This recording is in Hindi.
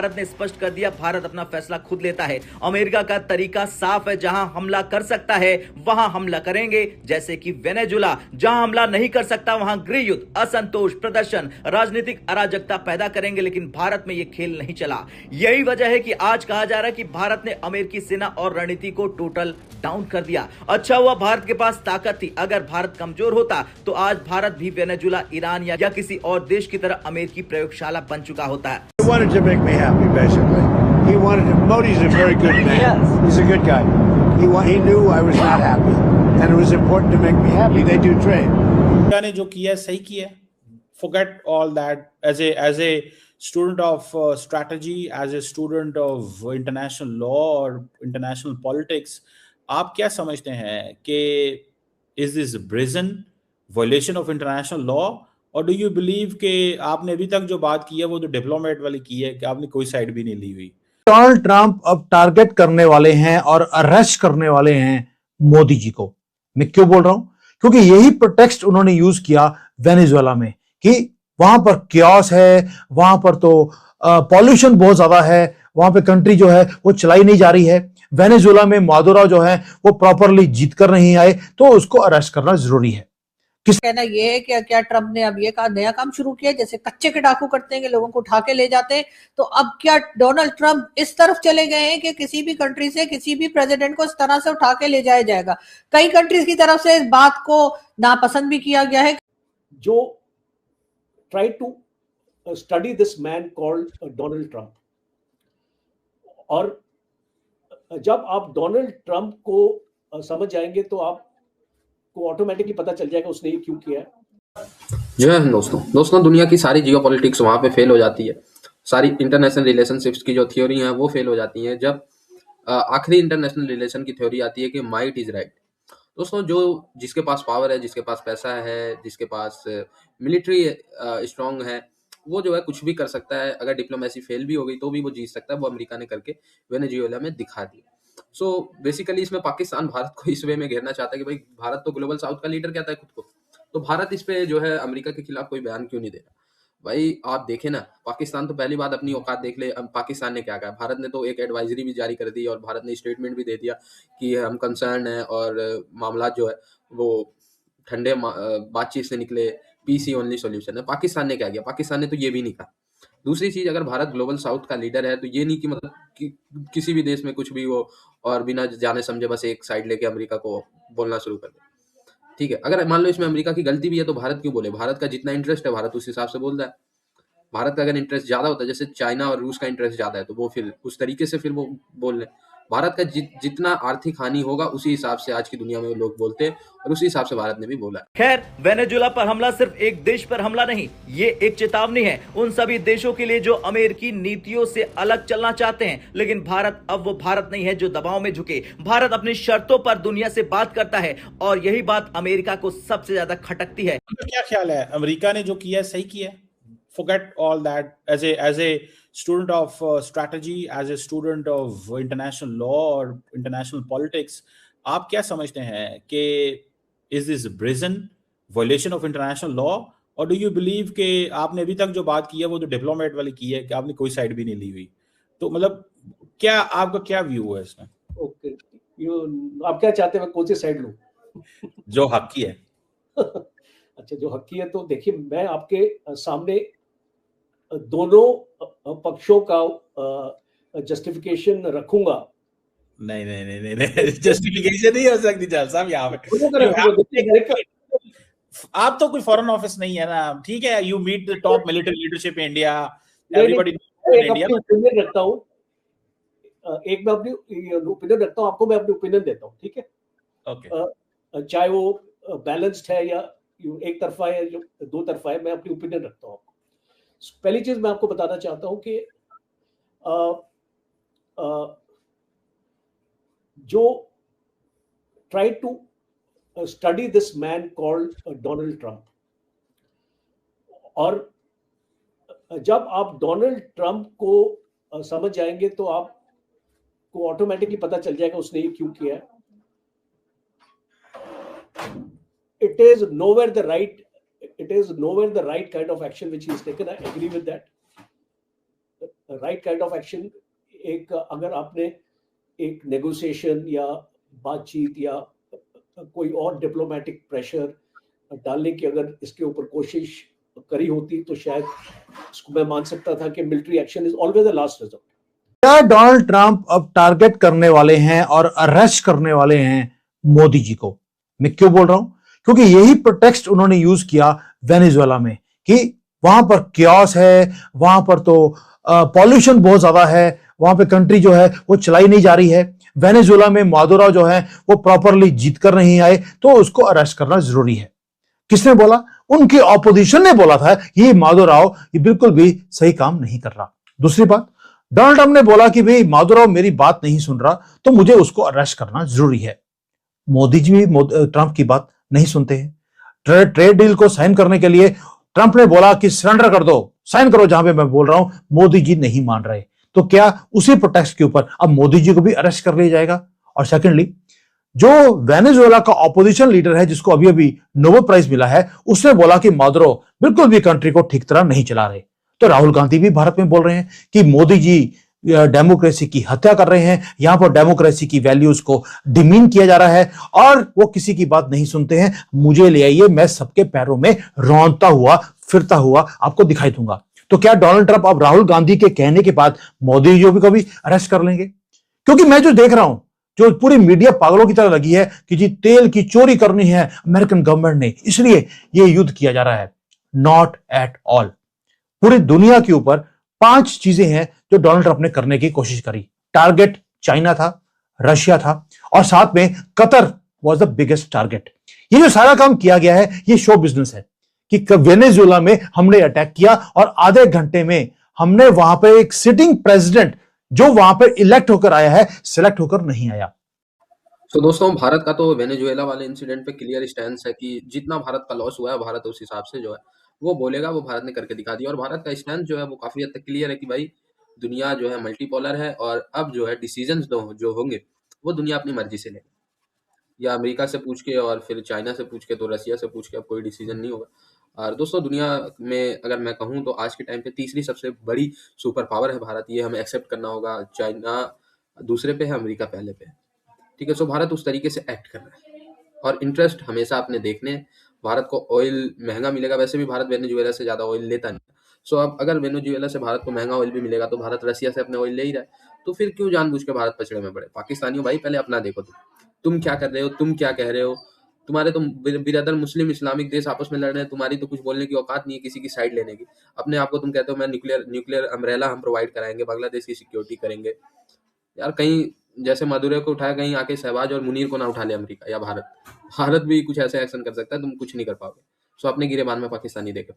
भारत ने स्पष्ट कर दिया, भारत अपना फैसला खुद लेता है। अमेरिका का तरीका साफ है, जहां हमला कर सकता है वहां हमला करेंगे। जैसे कि वेनेजुला, जहां हमला नहीं कर सकता वहां गृह युद्ध, असंतोष प्रदर्शन, राजनीतिक अराजकता पैदा करेंगे। लेकिन भारत में यह खेल नहीं चला। यही वजह है कि आज कहा जा रहा है कि भारत ने अमेरिकी सेना और रणनीति को टोटल डाउन कर दिया। अच्छा हुआ भारत के पास ताकत थी। अगर भारत कमजोर होता तो आज भारत भी वेनेजुला, ईरान या किसी और देश की तरह अमेरिकी प्रयोगशाला बन चुका होता है। He wanted to make me happy, basically. He wanted to. Modi's a very good man. Yes. He's a good guy. He knew I was not happy, and it was important to make me happy. They do trade. India ने जो किया है सही किया है. Forget all that. As a student of strategy, as a student of international law or international politics, आप क्या समझते हैं कि is this brazen violation of international law? और डू यू बिलीव कि आपने अभी तक जो बात की है वो तो डिप्लोमेट वाली की है कि आपने कोई साइड भी नहीं ली हुई? डोनाल्ड ट्रंप अब टारगेट करने वाले हैं और अरेस्ट करने वाले हैं मोदी जी को। मैं क्यों बोल रहा हूं? क्योंकि यही प्रोटेक्स्ट उन्होंने यूज किया वेनेजुएला में कि वहां पर क्योस है, वहां पर तो पॉल्यूशन बहुत ज्यादा है, वहां पे कंट्री जो है वो चलाई नहीं जा रही है। वेनेजुएला में मादुरो जो है वो प्रॉपरली जीत कर नहीं आए, तो उसको अरेस्ट करना जरूरी है। कहना ये है कि क्या ट्रम्प ने अब ये नया काम शुरू किया, जैसे कच्चे के डाकू करते हैं कि लोगों को उठा के ले जाते हैं, तो अब क्या डोनाल्ड ट्रम्प इस तरफ चले गए हैं कि किसी भी कंट्री से किसी भी प्रेसिडेंट को इस तरह से उठा के ले जाया जाएगा? कई कंट्रीज की तरफ से इस बात को नापसंद भी किया गया है। जो try to study this man called Donald Trump, और जब आप डोनाल्ड ट्रम्प को समझ जाएंगे तो आप को ऑटोमेटिकली पता चल जाएगा उसने ये क्यों किया है। जो है दोस्तों दुनिया की सारी जियो पॉलिटिक्स वहाँ पे फेल हो जाती है। सारी इंटरनेशनल रिलेशनशिप्स की जो थ्योरी है वो फेल हो जाती हैं जब आखिरी इंटरनेशनल रिलेशन की थ्योरी आती है कि माइट इज राइट। दोस्तों जो जिसके पास पावर है, जिसके पास पैसा है, जिसके पास मिलिट्री स्ट्रांग है, वो जो है कुछ भी कर सकता है। अगर डिप्लोमेसी फेल भी हो गई तो भी वो जीत सकता है। वो अमेरिका ने करके वेनेजुएला में दिखा दिया। सो बेसिकली इसमें पाकिस्तान भारत को इस वे में घेरना चाहता है कि भाई भारत तो ग्लोबल साउथ का लीडर कहता है खुद को, तो भारत इस पे जो है अमेरिका के खिलाफ कोई बयान क्यों नहीं दे रहा? भाई आप देखें ना, पाकिस्तान तो पहली बात अपनी औकात देख ले। अब पाकिस्तान ने क्या कहा? भारत ने तो एक एडवाइजरी भी जारी कर दी और भारत ने स्टेटमेंट भी दे दिया कि हम कंसर्न है और मामला जो है वो ठंडे बातचीत से निकले, पीसी ओनली सॉल्यूशन है। पाकिस्तान ने क्या किया? पाकिस्तान ने तो ये भी नहीं कहा। दूसरी चीज, अगर भारत ग्लोबल साउथ का लीडर है तो ये नहीं कि मतलब कि किसी भी देश में कुछ भी हो और बिना जाने समझे बस एक साइड लेके अमेरिका को बोलना शुरू कर दे। ठीक है, अगर मान लो इसमें अमेरिका की गलती भी है तो भारत क्यों बोले? भारत का जितना इंटरेस्ट है भारत उस हिसाब से बोलता है। भारत का अगर इंटरेस्ट ज्यादा होता है, जैसे चाइना और रूस का इंटरेस्ट ज्यादा है, तो वो फिर उस तरीके से फिर वो बोल रहे। भारत का जितना आर्थिक हानि होगा उसी हिसाब से आज की दुनिया में लोग बोलते हैं और उसी हिसाब से भारत ने भी बोला। खैर, वेनेजुएला पर हमला सिर्फ एक देश पर हमला नहीं, ये एक चेतावनी है उन सभी देशों के लिए जो अमेरिकी नीतियों से अलग चलना चाहते हैं। लेकिन भारत अब वो भारत नहीं है जो दबाव में झुके। भारत अपनी शर्तों पर दुनिया से बात करता है और यही बात अमेरिका को सबसे ज्यादा खटकती है। क्या ख्याल है, अमेरिका ने जो किया है सही किया है? Forget all that. As a student of strategy, as a student of international law or international politics, आप क्या समझते हैं कि is this brazen violation of international law? और do you believe कि आपने अभी तक जो बात की है वो तो डिप्लोमेट वाली की है कि आपने कोई साइड भी नहीं ली हुई? तो मतलब क्या आपका क्या व्यू है इसमें? ओके, आप क्या चाहते हैं मैं कौन सी साइड लूं? जो हक की है। अच्छा, जो हक की है तो देखिए, मैं आपके सामने दोनों पक्षों का जस्टिफिकेशन रखूंगा। नहीं जस्टिफिकेशन नहीं हो सकती जल साहब यहाँ पे। आप तो कोई फॉरेन ऑफिस नहीं है ना, ठीक है? You meet the top military leadership India, everybody in India. Opinion रखता हूँ, एक मैं अपनी ओपिनियन रखता हूँ, आपको मैं अपनी ओपिनियन देता हूँ, ठीक है? ओके, चाहे वो बैलेंस्ड है या एक तरफा है, जो दो तरफा है, मैं अपनी ओपिनियन रखता हूँ। पहली चीज मैं आपको बताना चाहता हूं कि जो try to study this man called Donald Trump, और जब आप डोनाल्ड ट्रम्प को समझ जाएंगे तो आप को ऑटोमेटिकली पता चल जाएगा उसने ये क्यों किया है। It is nowhere the right kind of action which he has taken. I agree with that. Right kind of action, एक अगर आपने एक नेगोशिएशन या बातचीत या कोई और डिप्लोमेटिक प्रेशर डालने की अगर इसके ऊपर कोशिश करी होती तो शायद इसको मैं मान सकता था कि military action is always the last resort. क्या डोनाल्ड ट्रंप अब टारगेट करने वाले हैं और अरेस्ट करने वाले हैं मोदी जी को? मैं क्यों बोल रहा हूं? क्योंकि यही प्रोटेक्स्ट उन्होंने यूज किया वेनेजुएला में कि वहां पर क्योस है, वहां पर तो पॉल्यूशन बहुत ज्यादा है, वहां पे कंट्री जो है वो चलाई नहीं जा रही है। वेनेजुएला में मादुरो जो है वो प्रॉपरली जीत कर नहीं आए, तो उसको अरेस्ट करना जरूरी है। किसने बोला? उनकी ऑपोजिशन ने बोला था ये माधुराव ये बिल्कुल भी सही काम नहीं कर रहा। दूसरी बात, डोनाल्ड ट्रंप ने बोला कि भाई माधुराव मेरी बात नहीं सुन रहा तो मुझे उसको अरेस्ट करना जरूरी है। मोदी जी भी ट्रंप की बात नहीं सुनते हैं। ट्रेड डील को साइन करने के लिए ट्रंप ने बोला कि सरेंडर कर दो, साइन करो जहां पे मैं बोल रहा हूं, मोदी जी नहीं मान रहे। तो क्या उसी प्रोटेक्स्ट के ऊपर अब मोदी जी को भी अरेस्ट कर लिया जाएगा? और सेकेंडली, जो वेनेजुएला का ऑपोजिशन लीडर है जिसको अभी अभी नोबेल प्राइज मिला है, उसने बोला कि मादुरो बिल्कुल भी कंट्री को ठीक तरह नहीं चला रहे। तो राहुल गांधी भी भारत में बोल रहे हैं कि मोदी जी डेमोक्रेसी की हत्या कर रहे हैं, यहां पर डेमोक्रेसी की वैल्यूज को डिमीन किया जा रहा है और वो किसी की बात नहीं सुनते हैं। मुझे ले आइए, मैं सबके पैरों में रौंदता हुआ फिरता हुआ आपको दिखाई दूंगा। तो क्या डोनाल्ड ट्रंप अब राहुल गांधी के कहने के बाद मोदी जी को भी अरेस्ट कर लेंगे? क्योंकि मैं जो देख रहा हूं, जो पूरी मीडिया पागलों की तरह लगी है कि जी तेल की चोरी करनी है अमेरिकन गवर्नमेंट ने, इसलिए ये युद्ध किया जा रहा है। Not at all. पूरी दुनिया के ऊपर 5 चीजें हैं जो डोनाल्ड ट्रंप ने करने की कोशिश करी। टारगेट चाइना था, रशिया था और साथ में Qatar was the biggest target. ये जो सारा काम किया गया है ये शो बिजनेस है कि वेनेजुएला में हमने अटैक किया और आधे घंटे में हमने वहां पे एक सिटिंग प्रेसिडेंट जो वहां पर इलेक्ट होकर आया है, सिलेक्ट होकर नहीं आया। तो दोस्तों, भारत का तो वेनेजुएला वाले इंसिडेंट पे क्लियर स्टैंड है कि जितना भारत का लॉस हुआ है, भारत उस हिसाब से जो है वो बोलेगा, वो भारत ने करके दिखा दिया। और भारत का स्टैंड जो है वो काफी हद तक क्लियर है कि भाई दुनिया जो है मल्टीपोलर है और अब जो है डिसीजंस जो होंगे वो दुनिया अपनी मर्जी से लेगी। या अमेरिका से पूछ के और फिर चाइना से पूछ के तो रशिया से पूछ के अब कोई डिसीजन नहीं होगा। और दोस्तों, दुनिया में अगर मैं कहूँ तो आज के टाइम पे तीसरी सबसे बड़ी सुपर पावर है भारत। ये हमें एक्सेप्ट करना होगा। चाइना दूसरे पे है, अमेरिका पहले पे है। ठीक है, सो भारत उस तरीके से एक्ट कर रहा है और इंटरेस्ट हमेशा अपने देखने। भारत को ऑयल महंगा मिलेगा, वैसे भी भारत वेनेजुएला से ज्यादा ऑयल लेता नहीं। सो अब अगर वेनेजुएला से भारत को महंगा ऑयल भी मिलेगा तो भारत रशिया से अपने ऑयल ले ही रहा है, तो फिर क्यों जानबूझ के भारत पछड़े में पड़े? पाकिस्तानियों भाई, पहले अपना देखो। तुम क्या कर रहे हो, तुम क्या कह रहे हो? तुम्हारे तो बिरादर मुस्लिम इस्लामिक देश आपस में लड़ रहे हैं, तुम्हारी तो कुछ बोलने की औकात नहीं है किसी की साइड लेने की। अपने आप को तुम कहते हो मैं न्यूक्लियर अम्ब्रेला हम प्रोवाइड कराएंगे, बांग्लादेश की सिक्योरिटी करेंगे। यार कहीं जैसे मदुरै को उठाया, कहीं आके शहबाज और मुनीर को ना उठा ले अमेरिका या भारत। भारत भी कुछ ऐसे एक्शन कर सकता है, तुम कुछ नहीं कर पाओगे। सो अपने गिरेबान में पाकिस्तानी देखे।